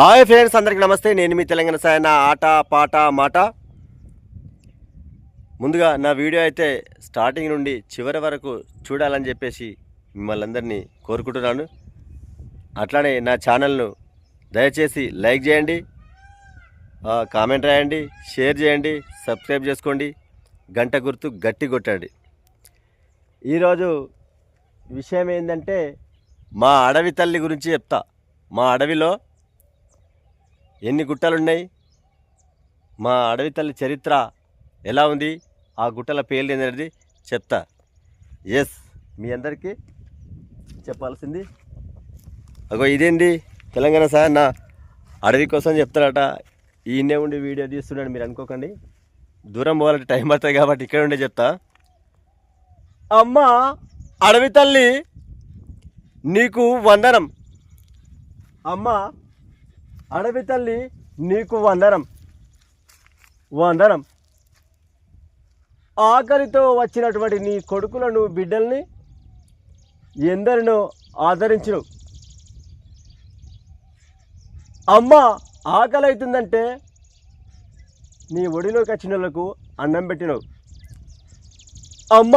Hi friends, అందరికీ నమస్తే. నేను మీ తెలంగాణ సాయన ఆట పాట మాట. ముందుగా నా వీడియో అయితే స్టార్టింగ్ నుండి చివరి వరకు చూడాలని చెప్పేసి మిమ్మల్ని అందరినీ కోరుకుంటున్నాను. అట్లానే నా ఛానల్ను దయచేసి లైక్ చేయండి, కామెంట్ రాయండి, షేర్ చేయండి, సబ్స్క్రైబ్ చేసుకోండి, గంట గుర్తు గట్టి కొట్టండి. ఈరోజు విషయం ఏంటంటే మా అడవి తల్లి గురించి చెప్తా. మా అడవిలో ఎన్ని గుట్టలున్నాయి, మా అడవి తల్లి చరిత్ర ఎలా ఉంది, ఆ గుట్టల పేర్లు ఏంటనేది చెప్తా. ఎస్, మీ అందరికీ చెప్పాల్సింది అగో ఇదేంటి తెలంగాణ సార్ నా అడవి కోసం చెప్తారట. ఈయనే ఉండి వీడియో తీస్తున్నాడు, మీరు అనుకోకండి. దూరం పోవాలంటే టైం పడుతుంది కాబట్టి ఇక్కడ ఉండే చెప్తా. అమ్మ అడవి తల్లి నీకు వందనం, అమ్మ అడవి తల్లి నీకు వందనం వందనం. ఆకలితో వచ్చినటువంటి నీ కొడుకులను బిడ్డల్ని ఎందరినో ఆదరించును. అమ్మ ఆకలి అవుతుందంటే నీ ఒడిలోకి వచ్చిన వాళ్ళకు అన్నం పెట్టినవు. అమ్మ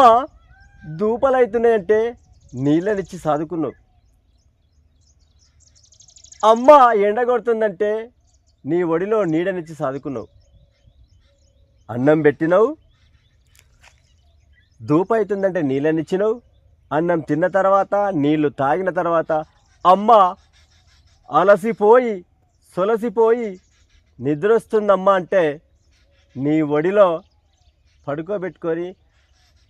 దూపలవుతున్నాయంటే నీళ్ళనిచ్చి సాదుకున్నావు. అమ్మ ఎండ కొడుతుందంటే నీ ఒడిలో నీడనిచ్చి సాదుకున్నావు, అన్నం పెట్టినావు. ధూప అవుతుందంటే నీళ్ళనిచ్చినావు. అన్నం తిన్న తర్వాత, నీళ్లు తాగిన తర్వాత అమ్మ అలసిపోయి సొలసిపోయి నిద్రొస్తుందమ్మా అంటే నీ ఒడిలో పడుకోబెట్టుకొని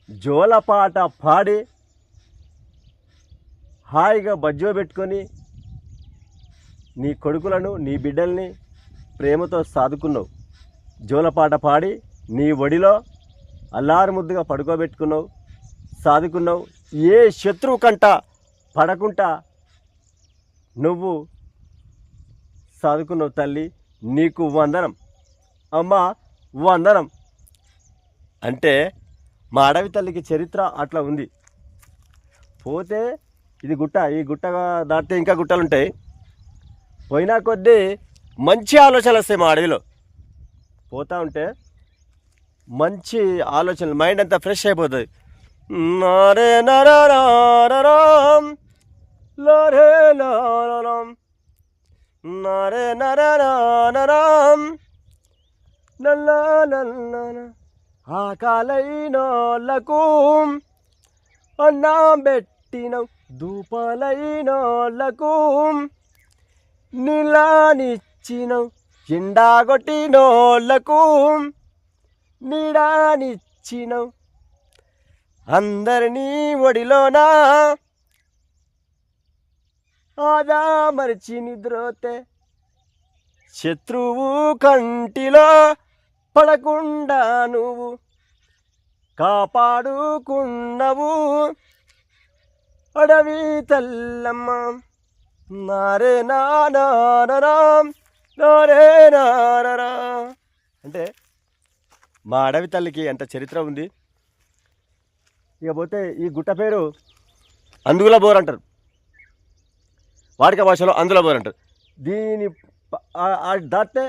జోలపాట పాడి హాయిగా బజ్జో పెట్టుకొని నీ కొడుకులను నీ బిడ్డల్ని ప్రేమతో సాదుకున్నావు. జోలపాట పాడి నీ ఒడిలో అల్లారు ముద్దుగా పడుకోబెట్టుకున్నావు, సాదుకున్నావు. ఏ శత్రువు కంట పడకుండా నువ్వు సాదుకున్నావు. తల్లి నీకు వందనం, అమ్మ వందనం. అంటే మా అడవి తల్లికి చరిత్ర అట్లా ఉంది. పోతే ఇది గుట్ట, ఈ గుట్ట దాటితే ఇంకా గుట్టలు ఉంటాయి. పోయినా కొద్దీ మంచి ఆలోచనలు వస్తాయి. మా అడవిలో పోతా ఉంటే మంచి ఆలోచనలు, మైండ్ అంతా ఫ్రెష్ అయిపోతుంది. నారే నరారాం లారే లారాం నారే నరారాం నల్లా నల్లా ఆకలైనోళ్ళకు అన్నం పెట్టిన ధూపాలైనోళ్ళకు నీళ్ళనిచ్చిన ఎండాగొట్టినోళ్ళకు నీడానిచ్చిన అందరినీ ఒడిలోనా ఆదా మరిచి నిద్రోతే శత్రువు కంటిలో పడకుండా నువ్వు కాపాడుకున్నవు అడవి తల్లమ్మ. నారే నారాం నారే నారా. అంటే మా అడవి తల్లికి అంత చరిత్ర ఉంది. ఇకపోతే ఈ గుట్ట పేరు అందుల బోర్ అంటారు, వాడిక భాషలో అందుల బోర్ అంటారు. దీని దాటితే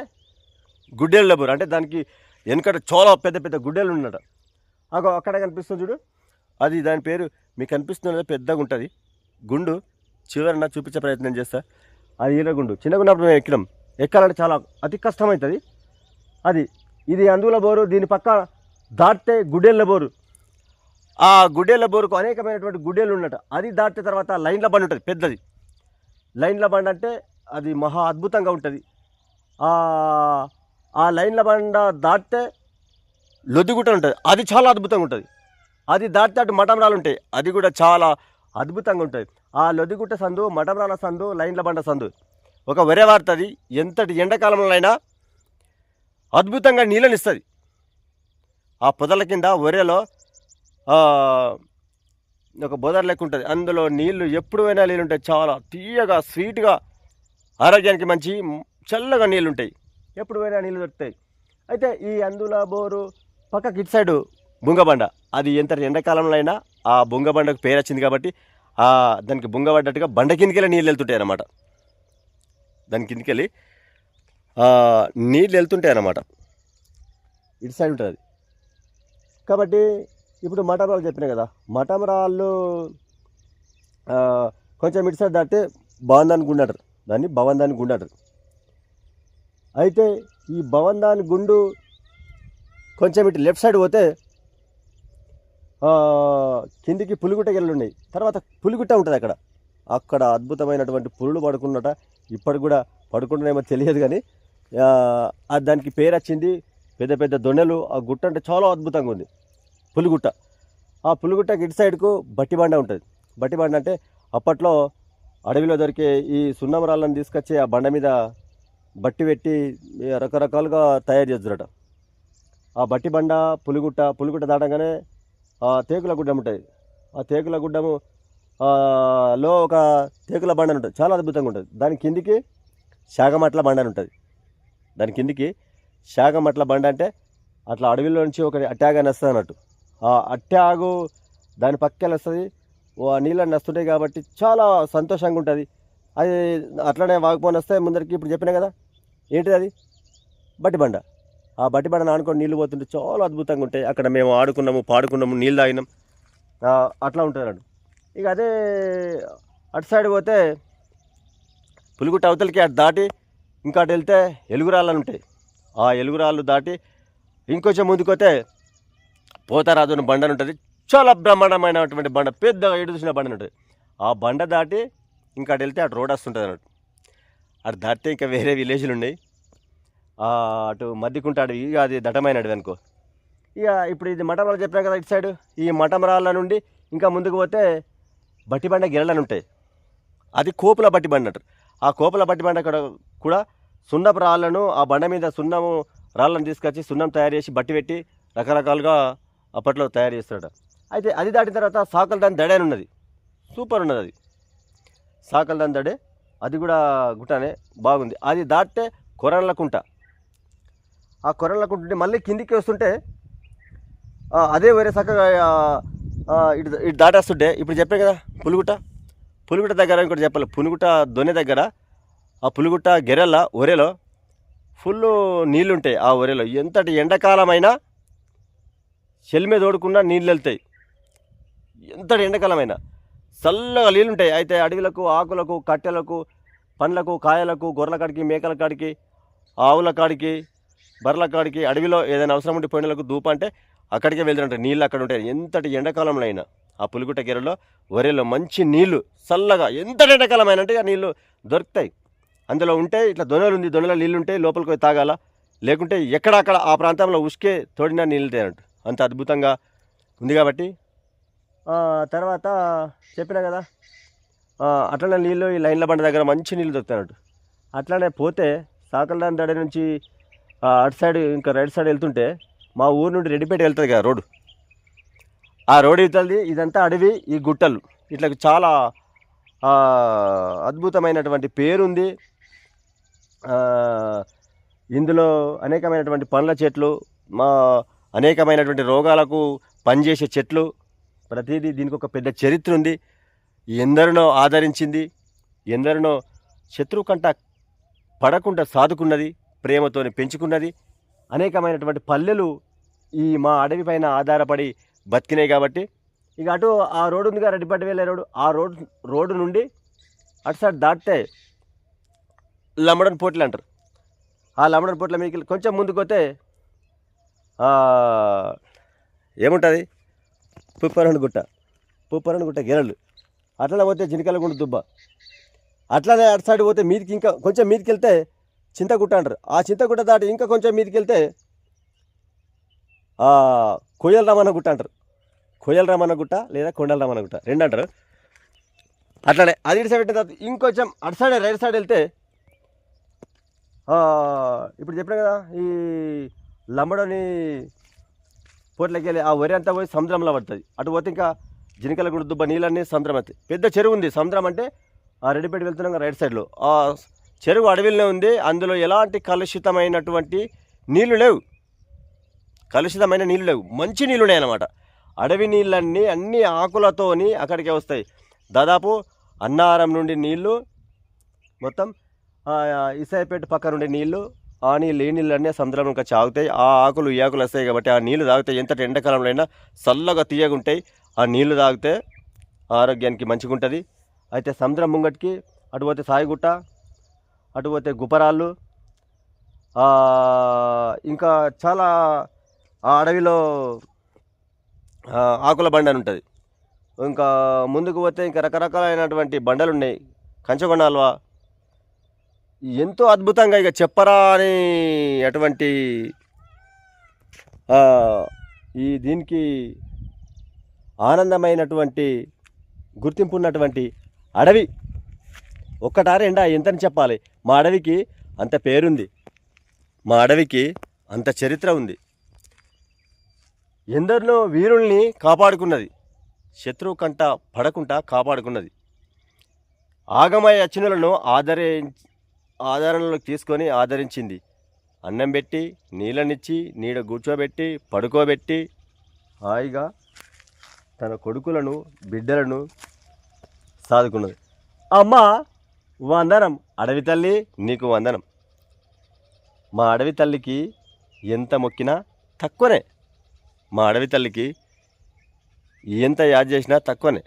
గుడ్డేళ్ళ బోర్, అంటే దానికి వెనకట చాలా పెద్ద పెద్ద గుడ్డేళ్ళు ఉన్నట. అక్కడ కనిపిస్తుంది చూడు, అది దాని పేరు. మీకు కనిపిస్తుంది, పెద్దగా ఉంటుంది గుండు. చివరన చూపించే ప్రయత్నం చేస్తా. అది ఈరగుండు. చిన్నగున్నప్పుడు మేము ఎక్కాలంటే చాలా అతి కష్టమవుతుంది. ఇది అందుల బోరు. దీని పక్క దాటితే గుడ్డేళ్ళ బోరు. ఆ గుడ్డేళ్ళ బోరుకు అనేకమైనటువంటి గుడ్డేళ్ళు ఉన్నట. అది దాటితే తర్వాత లైన్ల బండి ఉంటుంది, పెద్దది లైన్ల బండి. అంటే అది మహా అద్భుతంగా ఉంటుంది. ఆ లైన్ల బండ దాటితే లొద్దిగుట్ట ఉంటుంది, అది చాలా అద్భుతంగా ఉంటుంది. అది దాటితే అటు మటమరాలు ఉంటాయి, అది కూడా చాలా అద్భుతంగా ఉంటుంది. ఆ లొద్దిగుట్ట సందు, మటమరాల సందు, లైన్ల బండ సందు ఒక వెరే వాడుతుంది. ఎంతటి ఎండాకాలంలో అయినా అద్భుతంగా నీళ్ళని ఇస్తుంది. ఆ పొదల కింద ఒరేలో ఒక బోదర్ లెక్క ఉంటుంది, అందులో నీళ్లు ఎప్పుడు అయినా నీళ్ళు ఉంటాయి. చాలా తీయగా స్వీట్గా, ఆరోగ్యానికి మంచి చల్లగా నీళ్ళు ఉంటాయి, ఎప్పుడు అయినా నీళ్ళు దొరుకుతాయి. అయితే ఈ అందుల బోరు పక్కకి ఇటు సైడు బుంగబండ. అది ఎంతటి ఎండాకాలంలో అయినా ఆ బుంగబండకు పేరు వచ్చింది కాబట్టి దానికి బుంగ పడ్డట్టుగా బండ కిందికెళ్ళి నీళ్ళు వెళ్తుంటాయి అన్నమాట. దాని కిందికెళ్ళి నీళ్ళు వెళ్తుంటాయి అన్నమాట. ఇటు సైడ్ ఉంటుంది. కాబట్టి ఇప్పుడు మటమరాళ్ళు చెప్పినా కదా, మటమరాళ్ళు కొంచెం ఇటు సైడ్ దాటితే భవందాని గుండు అంటారు, దాన్ని భవందాని గుండు అంటారు. అయితే ఈ భవందాని గుండు కొంచెం ఇటు లెఫ్ట్ సైడ్ పోతే కిందికి పులిగుట్ట గెలలు ఉన్నాయి. తర్వాత పులిగుట్ట ఉంటుంది అక్కడ. అక్కడ అద్భుతమైనటువంటి పులులు పడుకున్నట. ఇప్పటికి కూడా పడుకుంటున్నాయేమో తెలియదు, కానీ దానికి పేరు వచ్చింది. పెద్ద పెద్ద దొన్నెలు. ఆ గుట్ట అంటే చాలా అద్భుతంగా ఉంది, పులిగుట్ట. ఆ పులిగుట్టకి ఇటు సైడ్కు బట్టిబండ ఉంటుంది. బట్టిబండ అంటే అప్పట్లో అడవిలో దొరికే ఈ సున్నం రాళ్ళని తీసుకొచ్చి ఆ బండ మీద బట్టి పెట్టి రకరకాలుగా తయారు చేస్తారట. ఆ బట్టిబండ పులిగుట్ట దాటంగానే తేకుల గుడ్డం ఉంటుంది. ఆ తేకుల గుడ్డము లో ఒక తేకుల బండ ఉంటుంది, చాలా అద్భుతంగా ఉంటుంది. దాని కిందికి శాగమట్ల బండ అని ఉంటుంది. దాని కిందికి శాగమట్ల బండ అంటే అట్లా అడవిలో నుంచి ఒక అట్టాగ్ అని వస్తుంది అన్నట్టు. ఆ అట్టాగు దాని పక్కన వస్తుంది. నీళ్ళని వస్తుంటాయి కాబట్టి చాలా సంతోషంగా ఉంటుంది. అది అట్లనే వాగుపోని వస్తే ముందరికి ఇప్పుడు చెప్పినా కదా, ఏంటిది అది? బట్టిబండ. ఆ బట్టిబండను ఆనుకొని నీళ్ళు పోతుంటే చాలా అద్భుతంగా ఉంటాయి. అక్కడ మేము ఆడుకున్నాము, పాడుకున్నాము, నీళ్ళు తాగినాం. అట్లా ఉంటుంది అన్నట్టు. ఇక అదే అటు సైడ్ పోతే పులిగుట్ట అవతలకి అటు దాటి ఇంకా అటు వెళ్తే ఎలుగురాళ్ళు ఉంటాయి. ఆ ఎలుగురాళ్ళు దాటి ఇంకొంచెం ముందుకు పోతే పోతారాజు అని బండ ఉంటుంది. చాలా బ్రహ్మాండమైనటువంటి బండ, పెద్దగా ఎడు చూసిన బండ ఉంటుంది. ఆ బండ దాటి ఇంకా అటు వెళ్తే అటు రోడ్ వస్తుంటుంది అన్నట్టు. అటు దాటితే ఇంకా వేరే విలేజ్లు ఉన్నాయి. అటు మధ్యకుంట అడవి, ఇక అది దట్టమైన అడవి అనుకో. ఇక ఇప్పుడు ఇది మటమరాలు చెప్పినా కదా ఇటు సైడ్. ఈ మటమరాళ్ళ నుండి ఇంకా ముందుకు పోతే బట్టిబండ గిరలని ఉంటాయి. అది కోపుల బట్టిబండ అంటారు. ఆ కోపుల బట్టిబండ కూడా సున్నపు రాళ్ళను, ఆ బండ మీద సున్నము రాళ్ళను తీసుకొచ్చి సున్నం తయారు చేసి బట్టి పెట్టి రకరకాలుగా అప్పట్లో తయారు చేస్తాడు. అయితే అది దాటిన తర్వాత సాకల దాని దడే అని ఉన్నది, సూపర్ ఉన్నది అది. సాకల దాని దడే, అది కూడా గుట్టనే బాగుంది. అది దాటితే కొరళ్ళకుంట. ఆ కొరళ్ళకుంటుంటే మళ్ళీ కిందికి వస్తుంటే అదే వేరే చక్కగా ఇటు దాటేస్తుంటే ఇప్పుడు చెప్పే కదా పులిగుట్ట దగ్గర ఇంకోటి చెప్పాలి. పులిగుట్ట దొన్నె దగ్గర ఆ పులిగుట్ట గెరెల ఒరేలో ఫుల్ నీళ్ళుంటాయి. ఆ ఒరేలో ఎంతటి ఎండాకాలమైనా చెల్మే తోడుకున్నా నీళ్ళు వెళ్తాయి. ఎంతటి ఎండాకాలమైనా చల్లగా నీళ్ళుంటాయి. అయితే అడవిలకు, ఆకులకు, కట్టెలకు, పండ్లకు, కాయలకు, గొర్రెల కాడికి, మేకల కాడికి, ఆవుల కాడికి, బర్రెల కాడికి, అడవిలో ఏదైనా అవసరం ఉంటే పోయినలకు దూప అంటే అక్కడికే వెళ్తుంటాయి. నీళ్ళు అక్కడ ఉంటాయి. ఎంతటి ఎండాకాలంలో అయినా ఆ పులిగుట్ట గెరలో ఒరేలో మంచి నీళ్ళు చల్లగా, ఎంతటి ఎండాకాలమైన అంటే ఆ నీళ్ళు దొరుకుతాయి. అందులో ఉంటే ఇట్లా దొనలు ఉంది, దొనలో నీళ్ళు ఉంటాయి, లోపలికి పోయి తాగాల. లేకుంటే ఎక్కడక్కడ ఆ ప్రాంతంలో ఉసుకే తోడినా నీళ్ళు తేనట్టు, అంత అద్భుతంగా ఉంది. కాబట్టి తర్వాత చెప్పినా కదా, అట్లనే నీళ్ళు ఈ లైన్ల బండ దగ్గర మంచి నీళ్ళు దొరుకుతాయన్నట్టు. అట్లనే పోతే సాకలదాని దడ నుంచి అటు సైడ్ ఇంకా రైట్ సైడ్ వెళ్తుంటే మా ఊరు నుండి రెడ్డిపేట వెళ్తుంది కదా రోడ్డు. ఆ రోడ్డు వెళ్తుంది. ఇదంతా అడవి, ఈ గుట్టలు ఇట్లా చాలా అద్భుతమైనటువంటి పేరుంది. ఇందులో అనేకమైనటువంటి పండ్ల చెట్లు, అనేకమైనటువంటి రోగాలకు పనిచేసే చెట్లు, ప్రతిదీ దీనికి ఒక పెద్ద చరిత్ర ఉంది. ఎందరినో ఆదరించింది, ఎందరినో శత్రువు కంట పడకుండా సాదుకున్నది, ప్రేమతోని పెంచుకున్నది. అనేకమైనటువంటి పల్లెలు ఈ మా అడవి పైన ఆధారపడి బతికినాయి. కాబట్టి ఇక అటు ఆ రోడ్డు ఉందిగా, రెడ్డిపేట వెళ్ళే రోడ్డు, ఆ రోడ్డు నుండి అటు సైడ్ దాటితే లమ్మడన్ పోట్లు అంటారు. ఆ లమ్మడన్ పోట్ల మీకు కొంచెం ముందుకు పోతే ఏముంటుంది, పుప్పరణ గుట్ట గెరలు. అట్లనే పోతే జినికలగుండ దుబ్బ. అట్లనే అటు సైడ్ పోతే మీదికి ఇంకా కొంచెం మీదికి వెళ్తే చింతగుట్ట అంటారు. ఆ చింతగుట్ట దాటి ఇంకా కొంచెం మీదికి వెళ్తే కొయ్యల రమణ గుట్ట అంటారు. కొయ్యల రమణ గుట్ట లేదా కొండల రమణ గుట్ట రెండు అంటారు. అట్లనే అది ఇటు సైడ్ పెట్టిన తర్వాత ఇంకొంచెం అటు సైడ్ రైట్ సైడ్ వెళ్తే ఇప్పుడు చెప్పిన కదా, ఈ లంబడని పోట్లకి వెళ్ళి ఆ వరి అంతా పోయి సముద్రంలో పడుతుంది. అటు పోతే ఇంకా జినికలగుండ దుబ్బ నీళ్ళన్నీ సముద్రం అవుతాయి. పెద్ద చెరువు ఉంది. సముద్రం అంటే ఆ రెడ్డిపేట వెళ్తున్నాం రైట్ సైడ్లో ఆ చెరువు అడవిలోనే ఉంది. అందులో ఎలాంటి కలుషితమైనటువంటి నీళ్లు లేవు, కలుషితమైన నీళ్ళు లేవు, మంచి నీళ్ళు ఉన్నాయి అన్నమాట. అడవి నీళ్ళన్నీ అన్ని ఆకులతోని అక్కడికే వస్తాయి. దాదాపు అన్నారం నుండి నీళ్ళు, మొత్తం ఇసాయిపేట పక్క నుండి నీళ్ళు, ఆ నీళ్ళు ఈ నీళ్ళన్నీ సముద్రంలో ఇంకా ఆగుతాయి. ఆ ఆకులు ఈ ఆకులు వస్తాయి కాబట్టి ఆ నీళ్ళు తాగితే ఎంతటి ఎండాకాలంలో అయినా చల్లగా తీయగా ఉంటాయి. ఆ నీళ్లు తాగితే ఆరోగ్యానికి మంచిగా ఉంటుంది. అయితే సముద్రం ముంగటికి అటు పోతే సాయిగుట్ట, అటు పోతే గుపరాళ్ళు, ఇంకా చాలా ఆ అడవిలో ఆకుల బండ అని ఉంటుంది. ఇంకా ముందుకు పోతే ఇంకా రకరకాలైనటువంటి బండలు ఉన్నాయి. కంచకొండ హల్వా ఎంతో అద్భుతంగా ఇక చెప్పరా అని అటువంటి ఈ దీనికి ఆనందమైనటువంటి గుర్తింపు ఉన్నటువంటి అడవి. ఒక్కటా రెండా ఎంతని చెప్పాలి. మా అడవికి అంత పేరుంది, మా అడవికి అంత చరిత్ర ఉంది. ఎందరినో వీరుల్ని కాపాడుకున్నది, శత్రువు కంట పడకుండా కాపాడుకున్నది. ఆగమయ అచ్చునులను ఆదరణలోకి తీసుకొని ఆదరించింది. అన్నం పెట్టి, నీళ్ళనిచ్చి, నీడ కూర్చోబెట్టి, పడుకోబెట్టి, హాయిగా తన కొడుకులను బిడ్డలను సాదుకున్నది. అమ్మ వందనం, అడవి తల్లి నీకు వందనం. మా అడవి తల్లికి ఎంత మొక్కినా తక్కువనే, మా అడవి తల్లికి ఎంత యాద్ చేసినా తక్కువనే.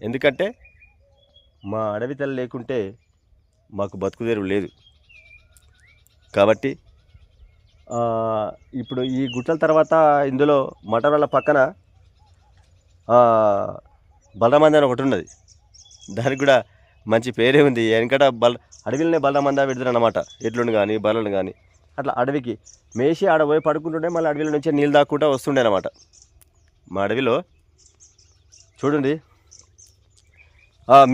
ఎందుకంటే మా అడవి తల్లి లేకుంటే మాకు బతుకుదేరు లేదు. కాబట్టి ఇప్పుడు ఈ గుట్టల తర్వాత ఇందులో మటరాల పక్కన బలరామంద అని ఒకటి ఉన్నది. దానికి కూడా మంచి పేరే ఉంది. వెనకట అడవిలోనే బలరామంద పెడతారు అన్నమాట. ఎడ్లను కానీ బర్రెలను కానీ అట్లా అడవికి మేసి ఆడ పోయి పడుకుంటుండే, మళ్ళీ అడవిలో నుంచి నీళ్ళు దాక్కుంటా వస్తుండే అన్నమాట. మా అడవిలో చూడండి,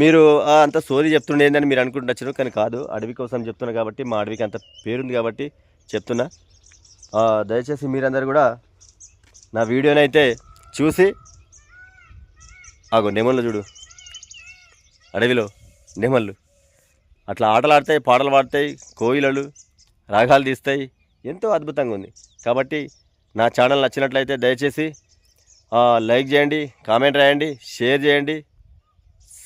మీరు అంత సోది చెప్తుండే ఏందని మీరు అనుకుంటున్నారు, కానీ కాదు, అడవి కోసం చెప్తున్నా కాబట్టి, మా అడవికి అంత పేరుంది కాబట్టి చెప్తున్నా. దయచేసి మీరందరూ కూడా నా వీడియోనైతే చూసి నెమళ్ళు చూడు, అడవిలో నెమళ్ళు అట్లా ఆటలు ఆడతాయి, పాటలు పాడతాయి, కోయిలలు రాగాలు తీస్తాయి, ఎంతో అద్భుతంగా ఉంది. కాబట్టి నా ఛానల్ నచ్చినట్లయితే దయచేసి లైక్ చేయండి, కామెంట్ రాయండి, షేర్ చేయండి,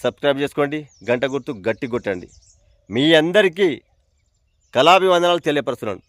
సబ్స్క్రైబ్ చేసుకోండి, గంట గుర్తు గట్టి కొట్టండి. మీ అందరికీ కళాభివందనాలు తెలియపరుస్తున్నాను.